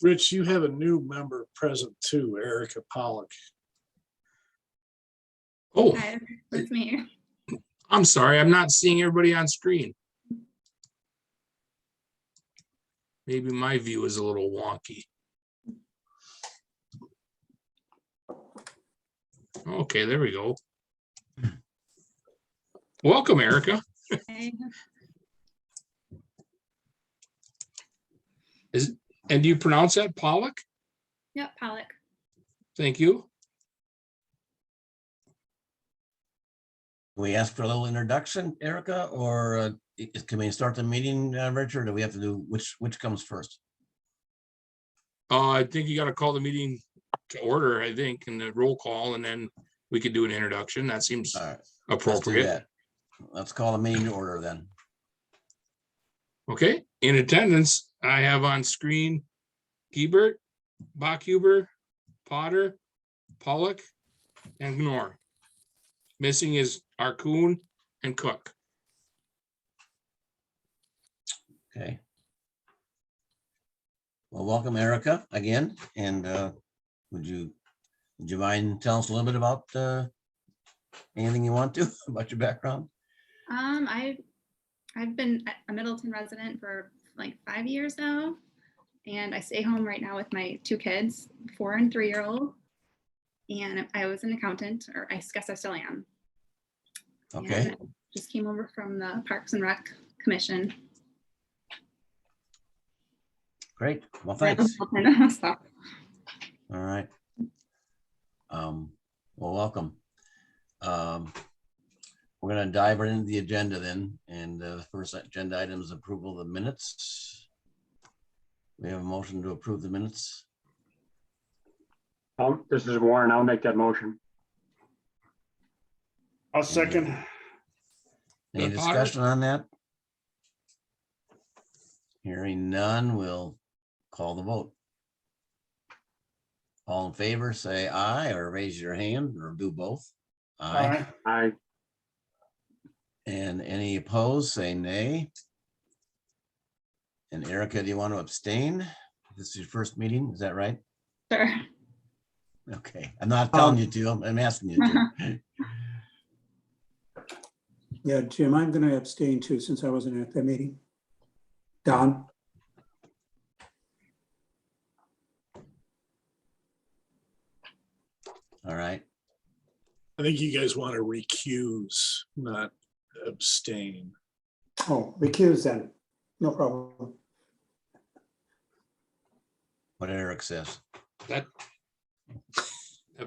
Rich, you have a new member present too, Erica Pollock. Oh, Hi, that's me. I'm sorry. I'm not seeing everybody on screen. Maybe my view is a little wonky. Okay, there we go. Welcome, Erica. Hi. And do you pronounce that Pollock? Yep, Pollock. Thank you. We ask for a little introduction, Erica, or can we start the meeting, Richard? Or do we have to do which comes first? I think you got to call the meeting to order, I think, and the roll call, and then we could do an introduction. That seems All right, let's do appropriate. that. Let's call the meeting to order then. Okay, in attendance, I have on screen Giebert, Bachhuber, Potter, Pollock, and Knorr. Missing is Arcoon and Cook. Okay. Well, welcome, Erica, again. And would you mind telling us a little bit about anything you want to about your background? I've been a Middleton resident for like 5 years now, and I stay home right now with my 2 kids, 4 and 3-year-old. And I was an accountant, or I guess I still am. Okay. And I just came over from the Parks and Rec Commission. Great. Well, thanks. So, All right. Well, welcome. We're going to dive right into the agenda then. And the first agenda item is approval of the minutes. We have a motion to approve the minutes. This is Warren. I'll make that motion. I'll second. Any Potter? discussion on that? Hearing none, we'll call the vote. All in favor, say aye, or raise your hand, or do both. Aye. Aye. And any opposed, say nay. And Erica, do you want to abstain? This is your first meeting, is that right? sure. Okay, I'm not telling you to, I'm asking you to. Yeah, Jim, I'm going to abstain too, since I wasn't at that meeting. Don? All right, I think you guys want to recuse, not abstain. Oh, recuse then. No problem. what Eric says. That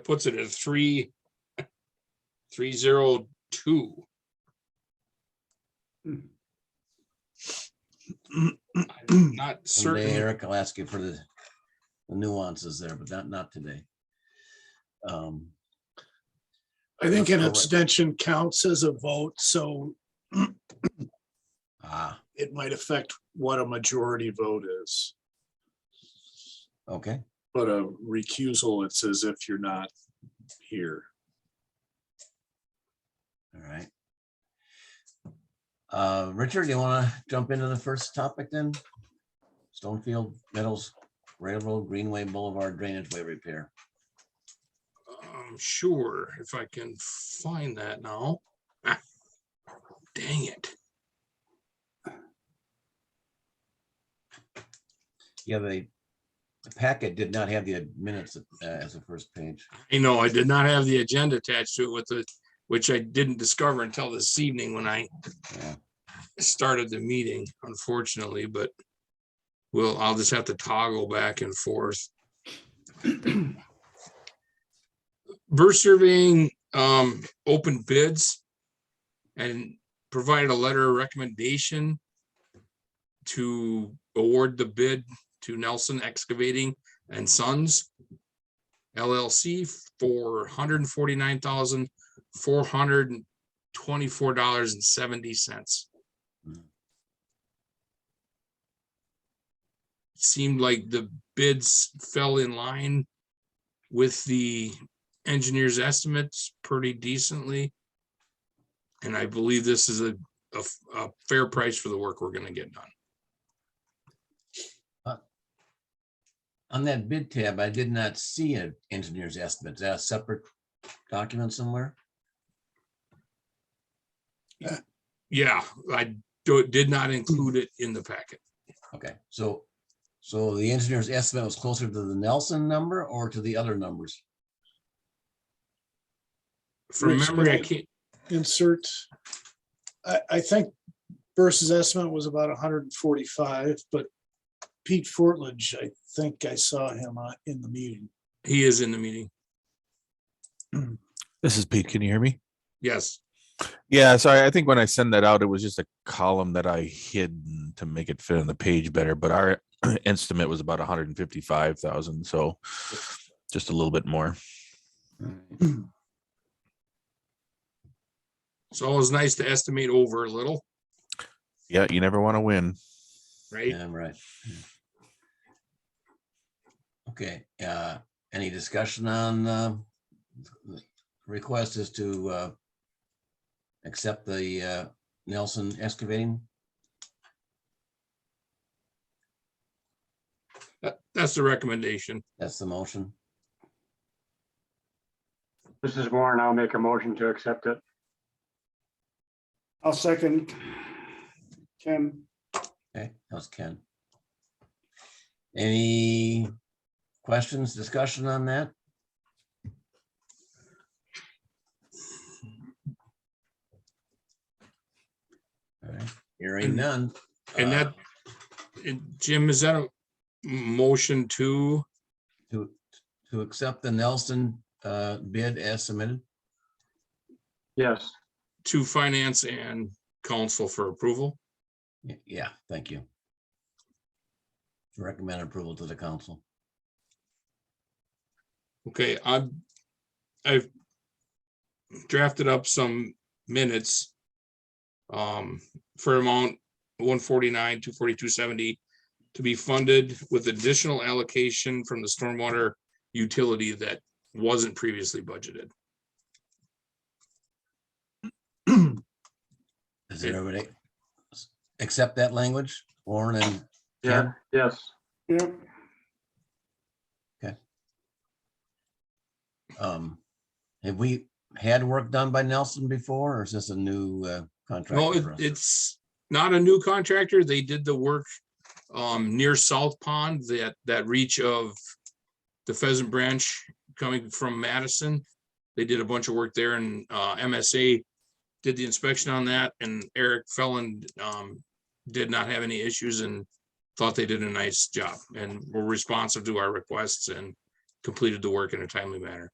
puts it at 302. I'm not Someday, certain. Eric, I'll ask you for the nuances there, but not today. I think an Let's go with- abstention counts as a vote, so Ah, it might affect what a majority vote is. okay, But a recusal, it's as if you're not here. all right. Richard, you want to jump into the first topic then? Stonefield Meadows Railroad Greenway Boulevard Drainage Way Repair. Sure, if I can find that now. Ah, dang it. Yeah, the packet did not have the minutes as the first page. I know I did not have the agenda attached to it with it, which I didn't discover until this evening when I Yeah. started the meeting, unfortunately, but I'll just have to toggle back and forth. Burst Surveying opened bids and provided a letter of recommendation to award the bid to Nelson Excavating and Sons LLC for $149,424.70. Seemed like the bids fell in line with the engineer's estimates pretty decently. And I believe this is a fair price for the work we're gonna get done. On that bid tab, I did not see an engineer's estimate. Is that a separate document somewhere? Yeah, I did not include it in the packet. Okay, so the engineer's estimate was closer to the Nelson number or to the other numbers? From Rich, memory, I could can't, Insert, I think Bruce's estimate was about 145, but Pete Fortledge, I think I saw him in the meeting. he is in the meeting. This is Pete. Can you hear me? Yes. Yeah, sorry. I think when I send that out, it was just a column that I hid to make it fit on the page better. But our estimate was about 155,000, so just a little bit more. It's always nice to estimate over a little, Yeah, you never want to win. right? Yeah, right. Okay, any discussion on the request is to accept the Nelson excavating? That's the recommendation. That's the motion. This is Warren. I'll make a motion to accept it. I'll second. Ken, Okay, that was Ken. Any questions, discussion on that? All right, hearing none. And that, and Jim, is that a motion to, To accept the Nelson bid as submitted? Yes, to finance and council for approval? Yeah, thank you. Recommend approval to the council. Okay, I've drafted up some minutes for amount 149, 242, 70 to be funded with additional allocation from the stormwater utility that wasn't previously budgeted. Does everybody accept that language? Warren and yeah, Ken? yes. yeah, Have we had work done by Nelson before, or is this a new contract? No, for us? it's not a new contractor. They did the work near South Pond, that reach of the Pheasant Branch coming from Madison. They did a bunch of work there, and MSA did the inspection on that, and Eric Felland did not have any issues and thought they did a nice job and were responsive to our requests and completed the work in a timely manner.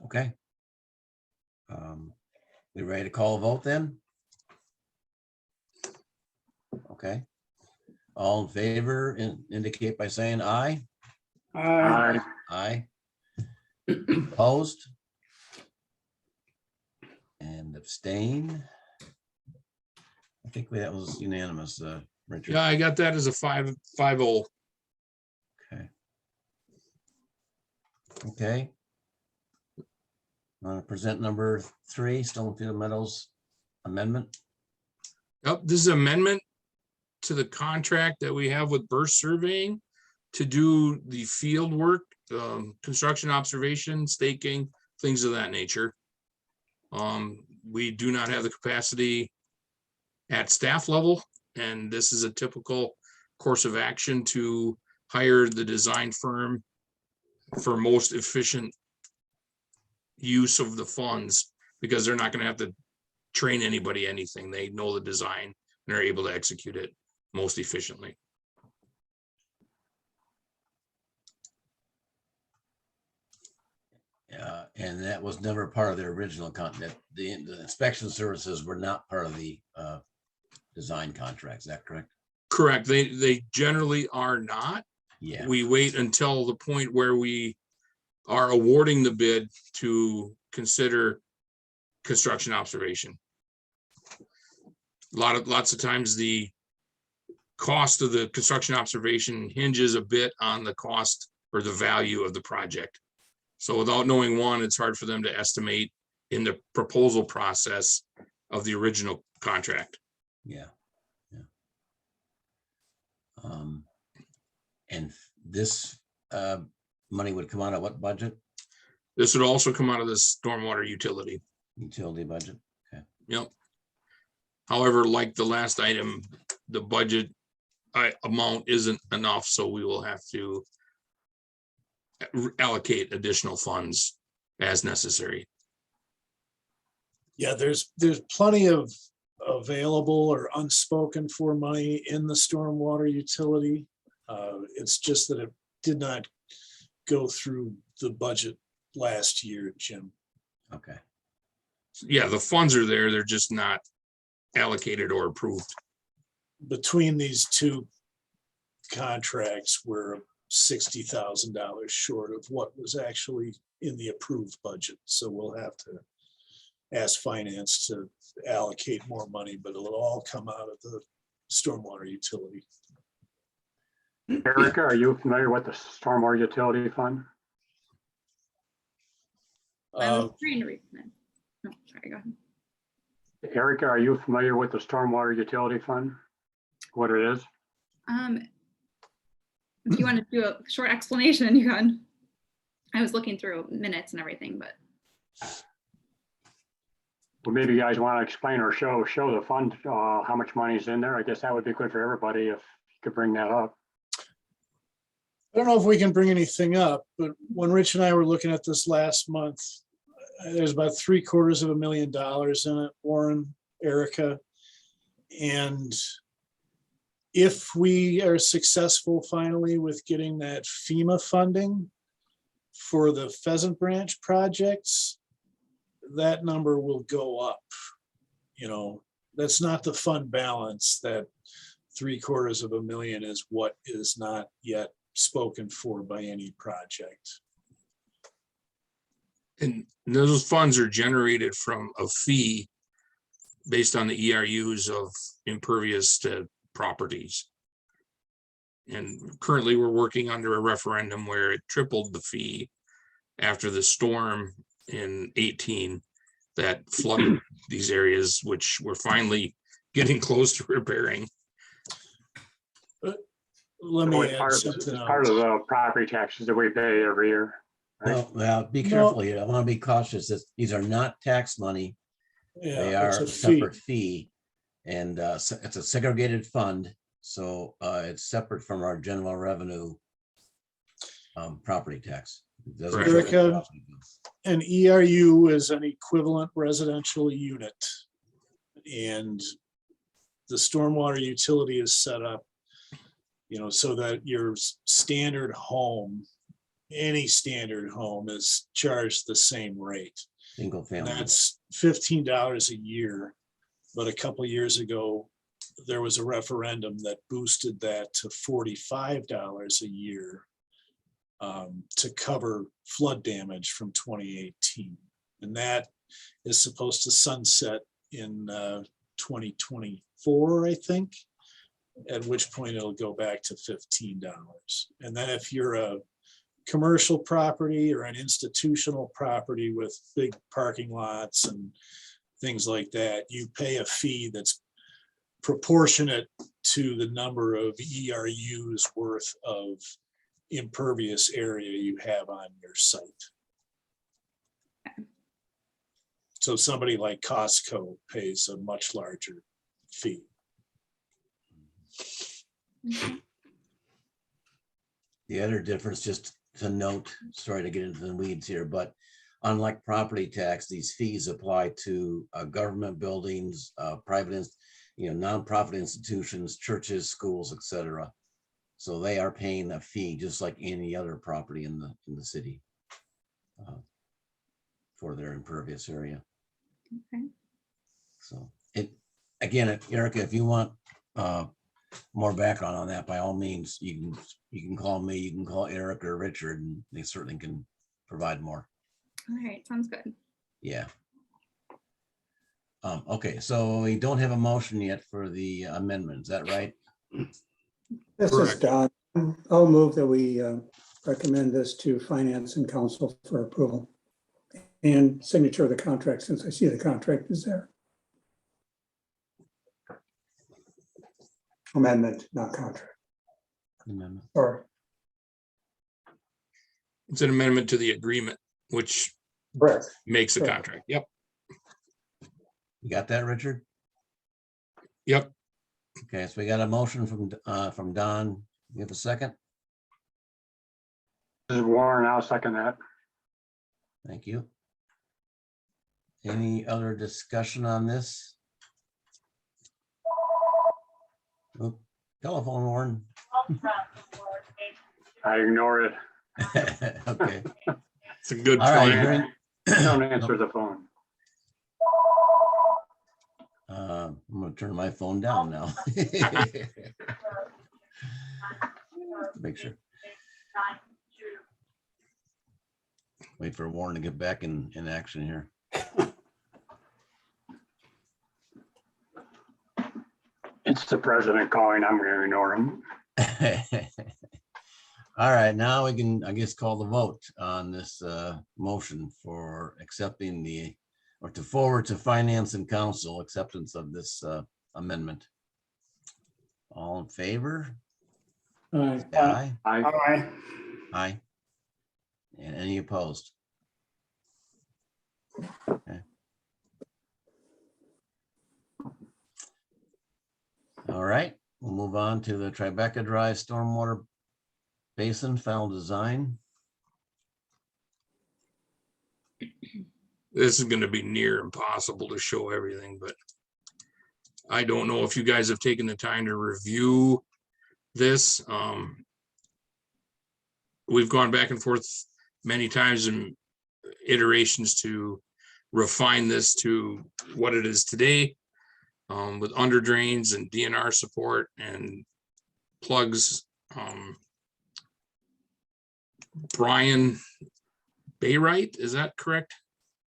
Okay. We ready to call a vote then? Okay. All in favor indicate by saying aye. aye, Aye. Aye. Opposed? And abstain? I think that was unanimous, Richard. Yeah, I got that as a 5-0. Okay. Okay. Present number 3, Stonefield Meadows amendment. Yep, this is amendment to the contract that we have with Burst Surveying to do the field work, construction observation, staking, things of that nature. We do not have the capacity at staff level, and this is a typical course of action to hire the design firm for most efficient use of the funds, because they're not going to have to train anybody anything. They know the design and are able to execute it most efficiently. And that was never part of their original contract. The inspection services were not part of the design contract. Is that correct? Correct. They generally are not. Yeah. We wait until the point where we are awarding the bid to consider construction observation. Lots of times the cost of the construction observation hinges a bit on the cost or the value of the project. So without knowing one, it's hard for them to estimate in the proposal process of the original contract. Yeah. And this money would come out of what budget? This would also come out of the stormwater utility. Utility budget? Yep. However, like the last item, the budget amount isn't enough, so we will have to allocate additional funds as necessary. Yeah, there's plenty of available or unspoken for money in the stormwater utility. It's just that it did not go through the budget last year, Jim. Okay. Yeah, the funds are there. They're just not allocated or approved. Between these two contracts, we're $60,000 short of what was actually in the approved budget. So we'll have to ask finance to allocate more money, but it'll all come out of the stormwater utility. Erica, are you familiar with the stormwater utility fund? I was Uh, trying to read it. No, sorry, go ahead. Erica, are you familiar with the stormwater utility fund? What it is? If you want to do a short explanation, you can. I was looking through minutes and everything, but Well, maybe you guys want to explain or show the fund, how much money is in there. I guess that would be good for everybody if you could bring that up. I don't know if we can bring anything up, but when Rich and I were looking at this last month, there's about $750,000 in it, Warren, Erica. And if we are successful finally with getting that FEMA funding for the Pheasant Branch projects, that number will go up. You know, that's not the fund balance. That $750,000 is what is not yet spoken for by any project. And those funds are generated from a fee based on the ERUs of impervious to properties. And currently we're working under a referendum where it tripled the fee after the storm in 18 that flooded these areas, which we're finally getting close to repairing. Let So me it's add part something it's part of else. the property taxes that we pay every year. Right? Well, be No. careful here. I want to be cautious. These are not tax money. They Yeah, are it's a a fee. separate fee. And it's a segregated fund. So it's separate from our general revenue property tax. It doesn't Correct. show up in the Erica, property bill. An ERU is an equivalent residential unit. And the stormwater utility is set up, you know, so that your standard home, any standard home is charged the same rate. Single And family. that's $15 a year. But a couple of years ago, there was a referendum that boosted that to $45 a year to cover flood damage from 2018. And that is supposed to sunset in 2024, I think, at which point it'll go back to $15. And then if you're a commercial property or an institutional property with big parking lots and things like that, you pay a fee that's proportionate to the number of ERUs worth of impervious area you have on your site. So somebody like Costco pays a much larger fee. The other difference, just to note, sorry to get into the weeds here, but unlike property tax, these fees apply to government buildings, private, nonprofit institutions, churches, schools, etc. So they are paying a fee just like any other property in the city for their impervious area. okay. So again, Erica, if you want more background on that, by all means, you can call me, you can call Eric or Richard, and they certainly can provide more. All right, sounds good. Yeah. Okay, so we don't have a motion yet for the amendment, is that right? This is Don. I'll move that we recommend this to Finance and Council for approval and signature of the contract, since I see the contract is there. amendment, not contract. Amendment. Or, It's an amendment to the agreement, which correct. makes a Sure. contract. Yep, You got that, Richard? yep. Okay, so we got a motion from Don. You have a second? This is Warren. I'll second that. Thank you. Any other discussion on this? Oh, telephone, Warren. I ignore it. Okay. It's a good All right. plan. Don't answer the phone. I'm gonna turn my phone down now. Make sure. Wait for Warren to get back in action here. It's the president calling. I'm going to ignore him. All right, now we can, I guess, call the vote on this motion for accepting or to forward to Finance and Council acceptance of this amendment. All in favor? Aye. Say aye. I, Aye. And any opposed? Okay. All right, we'll move on to the Tribeca Drive Stormwater Basin final design. This is gonna be near impossible to show everything, but I don't know if you guys have taken the time to review this. We've gone back and forth many times in iterations to refine this to what it is today, with under drains and DNR support and plugs. Brian Bayrite, is that correct?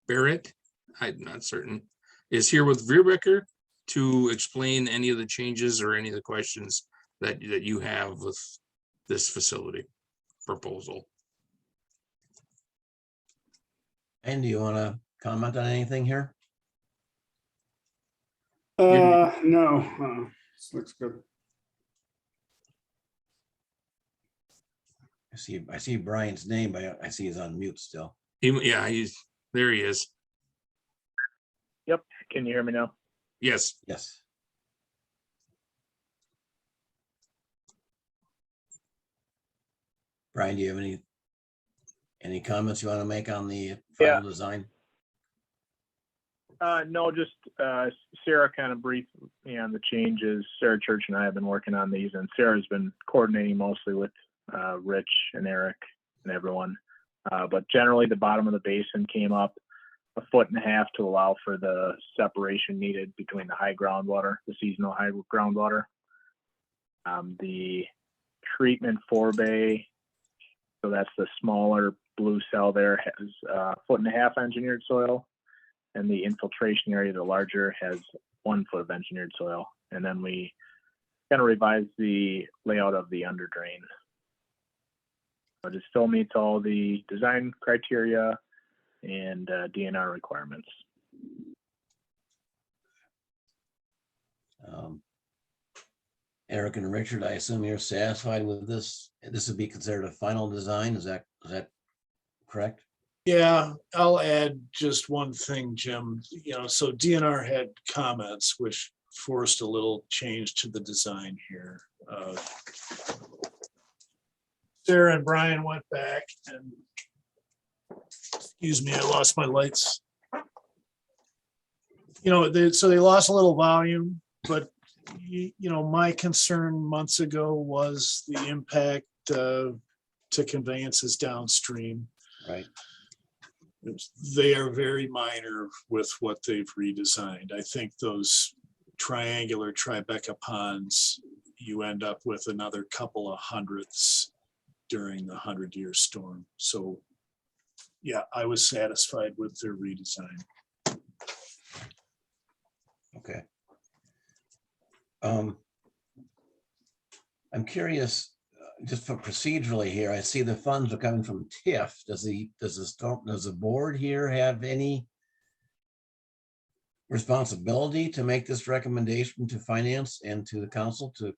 Barrett, I'm not certain, is here with Veerbecker to explain any of the changes or any of the questions that you have with this facility proposal. And do you want to comment on anything here? No, this looks good. I see Brian's name, but I see he's on mute still. Yeah, there he is. Yep. Can you hear me now? Yes. Yes. Brian, do you have any comments you want to make on the final design? No, just Sarah kind of briefed me on the changes. Sarah Church and I have been working on these, and Sarah's been coordinating mostly with Rich and Eric and everyone. But generally, the bottom of the basin came up 1.5 feet to allow for the separation needed between the high groundwater, the seasonal high groundwater. The treatment forebay, so that's the smaller blue cell there, has 1.5 feet engineered soil. And the infiltration area, the larger, has 1 foot of engineered soil. And then we kind of revised the layout of the under drain. But it still meets all the design criteria and DNR requirements. Eric and Richard, I assume you're satisfied with this. This would be considered a final design. Is that correct? Yeah, I'll add just one thing, Jim. So DNR had comments which forced a little change to the design here. Sarah and Brian went back and, excuse me, I lost my lights. So they lost a little volume, but my concern months ago was the impact to conveyances downstream. Right. They are very minor with what they've redesigned. I think those triangular Tribeca ponds, you end up with another couple of hundredths during the 100-year storm. So yeah, I was satisfied with their redesign. Okay. I'm curious, just for procedurally here, I see the funds are coming from TIF. Does the board here have any responsibility to make this recommendation to finance and to the council to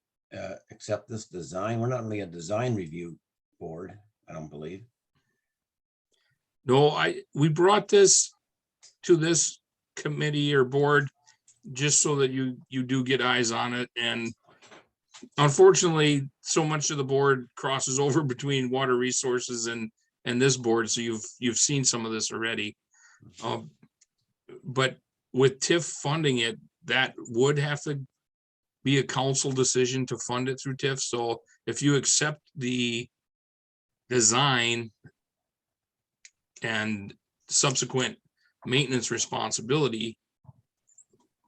accept this design? We're not really a design review board, I don't believe. No, we brought this to this committee or board just so that you do get eyes on it. And unfortunately, so much of the board crosses over between water resources and this board. So you've seen some of this already. But with TIF funding it, that would have to be a council decision to fund it through TIF. So if you accept the design and subsequent maintenance responsibility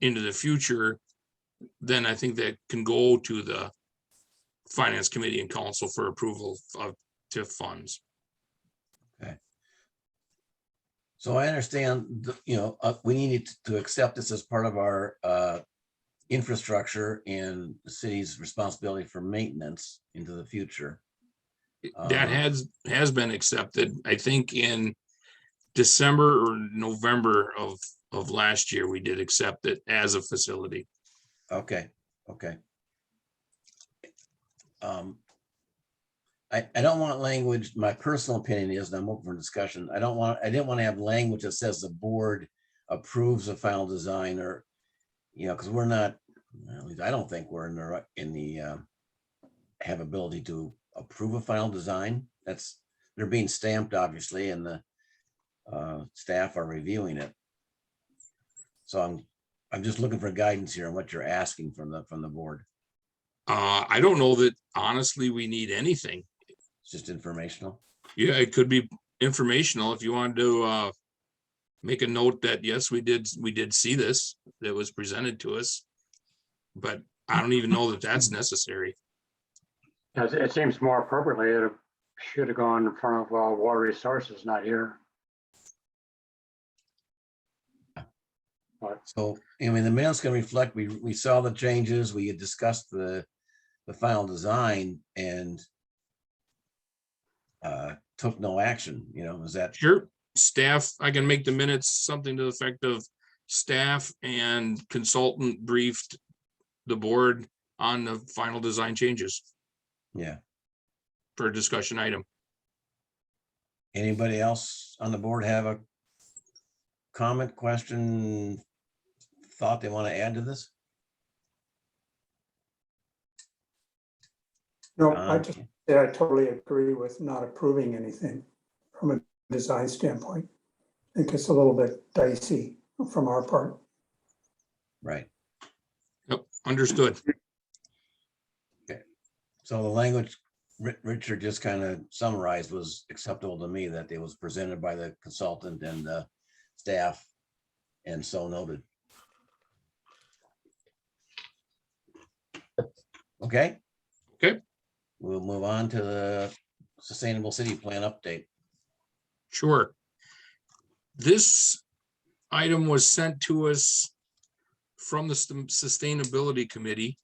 into the future, then I think that can go to the finance committee and council for approval of TIF funds. Okay. So I understand, we need to accept this as part of our infrastructure and the city's responsibility for maintenance into the future. That has been accepted, I think in December or November of last year, we did accept it as a facility. Okay. I don't want language, my personal opinion is, and I'm open for discussion, I didn't want to have language that says the board approves a final design, or, because we're not, at least I don't think we're in the have ability to approve a final design. They're being stamped, obviously, and the staff are reviewing it. So I'm just looking for guidance here on what you're asking from the board. I don't know that honestly we need anything. It's just informational. Yeah, it could be informational if you wanted to make a note that yes, we did see this that was presented to us, but I don't even know that that's necessary. It seems more appropriately, it should have gone in front of water resources, not here. So, I mean, the minutes can reflect, we saw the changes, we had discussed the final design and took no action, is that? Sure. Staff, I can make the minutes something to the effect of staff and consultant briefed the board on the final design changes Yeah. for a discussion item. Anybody else on the board have a comment, question, thought they want to add to this? No, I totally agree with not approving anything from a design standpoint. I think it's a little bit dicey from our part. Right. Yep, understood. Okay. So the language Richard just kind of summarized was acceptable to me, that it was presented by the consultant and staff, and so noted. Okay. Okay. We'll move on to the Sustainable City Plan update. Sure. This item was sent to us from the Sustainability Committee.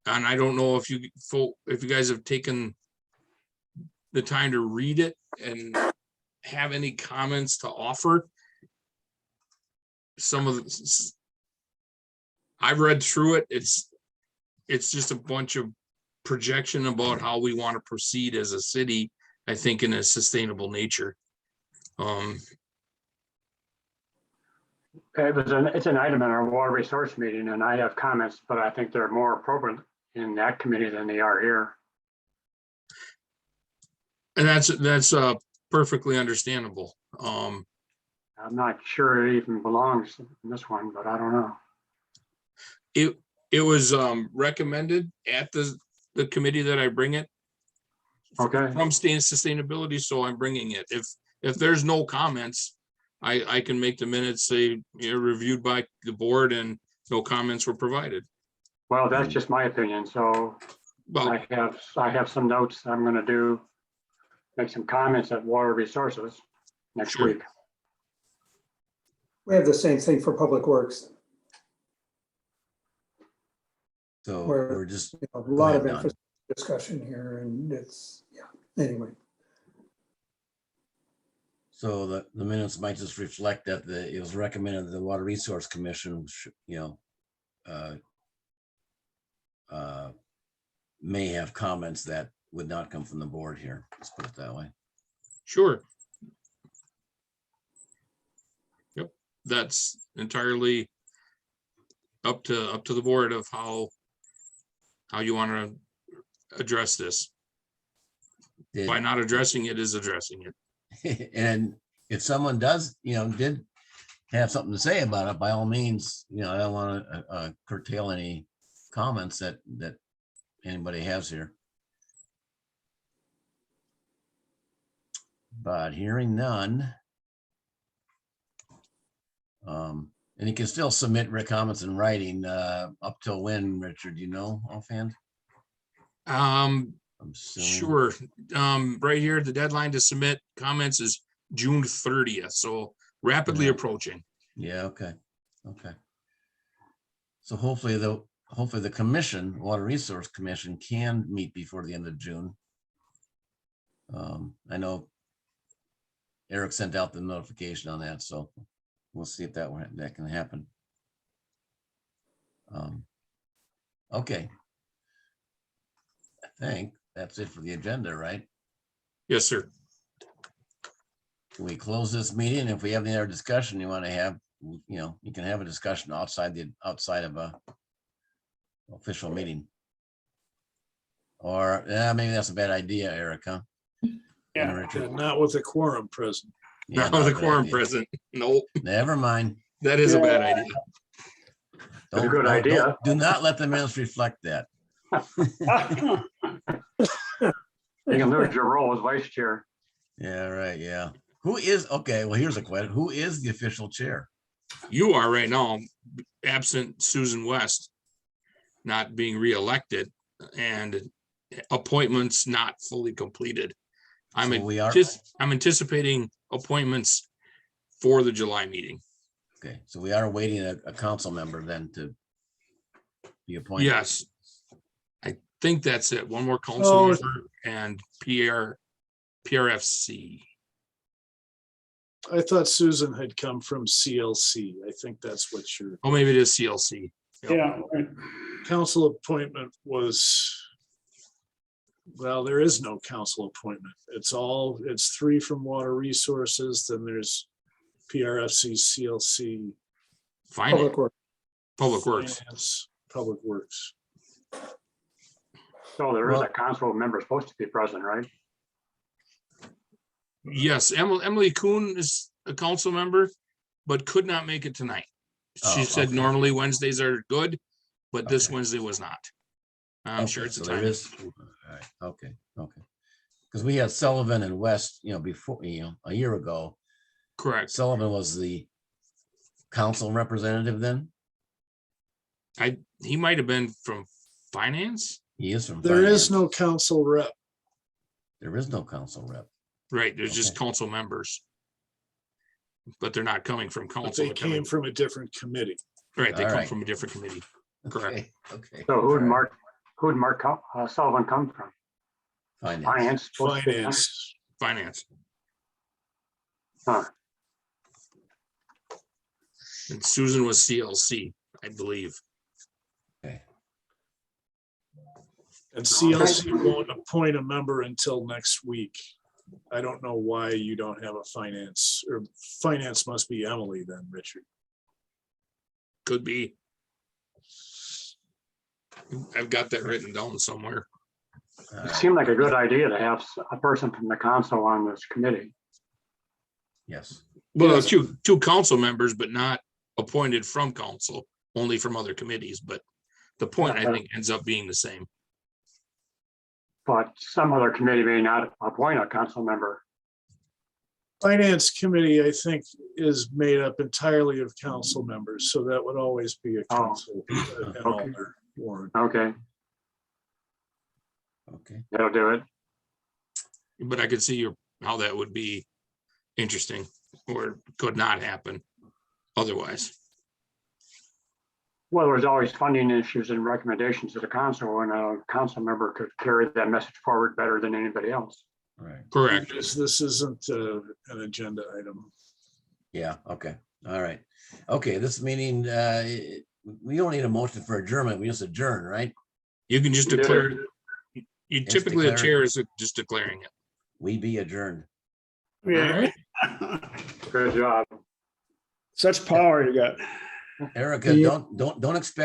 And I don't know if you guys have taken the time to read it and have any comments to offer. I've read through it. It's just a bunch of projection about how we want to proceed as a city, I think, in a sustainable nature. It's an item in our water resource meeting, and I have comments, but I think they're more appropriate in that committee than they are here. And that's perfectly understandable. I'm not sure it even belongs in this one, but I don't know. It was recommended at the committee that I bring it. Okay. From sustainability, so I'm bringing it. If there's no comments, I can make the minutes say, reviewed by the board and no comments were provided. Well, that's just my opinion. So Well, I have some notes I'm going to make some comments at Water Resources next Sure. week. We have the same thing for Public Works. So Where, we're just, a lot of Don. infrastructure discussion here, and it's, anyway. so the minutes might just reflect that it was recommended that the Water Resource Commission, may have comments that would not come from the board here. Let's put it that way. Sure. Yep, that's entirely up to the board of how you want to address this. Did- By not addressing it is addressing it. And if someone does, did have something to say about it, by all means, I don't want to curtail any comments that anybody has here. But hearing none. And you can still submit comments in writing up till when, Richard, offhand? I'm assuming. Sure. Right here, the deadline to submit comments is June 30th, so rapidly Yeah. approaching. Yeah, okay. So hopefully the commission, Water Resource Commission, can meet before the end of June. I know Eric sent out the notification on that, so we'll see if that can happen. Okay. I think that's it for the agenda, right? Yes, sir. Can we close this meeting? If we have any other discussion you want to have, you can have a discussion outside of a official meeting. Or maybe that's a bad idea, Eric, huh? Yeah. Richard? Not with a quorum present. Yeah, Not not with a a bad quorum idea. present. No, Never mind. that is a bad idea. That's a good idea. Do not let the minutes reflect that. You can lose your role as vice chair. Yeah, right, yeah. Okay, well, here's a question. Who is the official chair? You are right now, absent Susan West not being reelected and appointments not fully completed. I'm anticipating appointments for the July meeting. Okay, so we are awaiting a council member then to be appointed. Yes. I think that's it. One more council Oh. member and PRFC. I thought Susan had come from CLC. I think that's what your Oh, maybe it is CLC. Yep. Yeah, right. council appointment was. Well, there is no council appointment. It's 3 from Water Resources, then there's PRFC, CLC, Finance, Public Works. Public Works. Finance, Public Works. So there is a council member supposed to be present, right? Yes, Emily Kuhn is a council member, but could not make it tonight. She Oh, said okay. normally Wednesdays are good, but this Okay. Wednesday was not. I'm sure it's a so there time. is. All right, okay. Because we had Sullivan and West, before, a year ago. Correct. Sullivan was the council representative then? He might have been from finance. He is from. There is finance. no council rep. There is no council rep. Right, there's just Okay. council members. But they're not coming from But council. they they're coming- came from a different committee. Right, they All come right. from a different committee. Correct. Okay. So who'd All right. Mark Sullivan come from? Finance. Finance. Finance. Huh. And Susan was CLC, I believe. Okay. And CLC won't appoint a member until next week. I don't know why you don't have a finance, or finance must be Emily then, Richard. Could be. I've got that written down somewhere. All It right. seemed like a good idea to have a person from the council on this committee. Yes. Well, Yes. two council members, but not appointed from council, only from other committees, but the point I think ends up being the same. But some other committee may not appoint a council member. Finance committee, I think, is made up entirely of council members, so that would always be a council. An alder, Warren. Okay, Okay. that'll do it. But I could see how that would be interesting, or could not happen otherwise. Well, there's always funding issues and recommendations to the council, and a council member could carry that message forward better than anybody else. All right. Correct. This isn't an agenda item. Yeah, okay. All right. Okay, this meeting, we don't need a motion for adjournment. We just adjourn, right? You can just You did declare, typically the declared. chair is just declaring it. We be adjourned. Yeah. Good job. Such power you got. Erica, Yeah. don't expect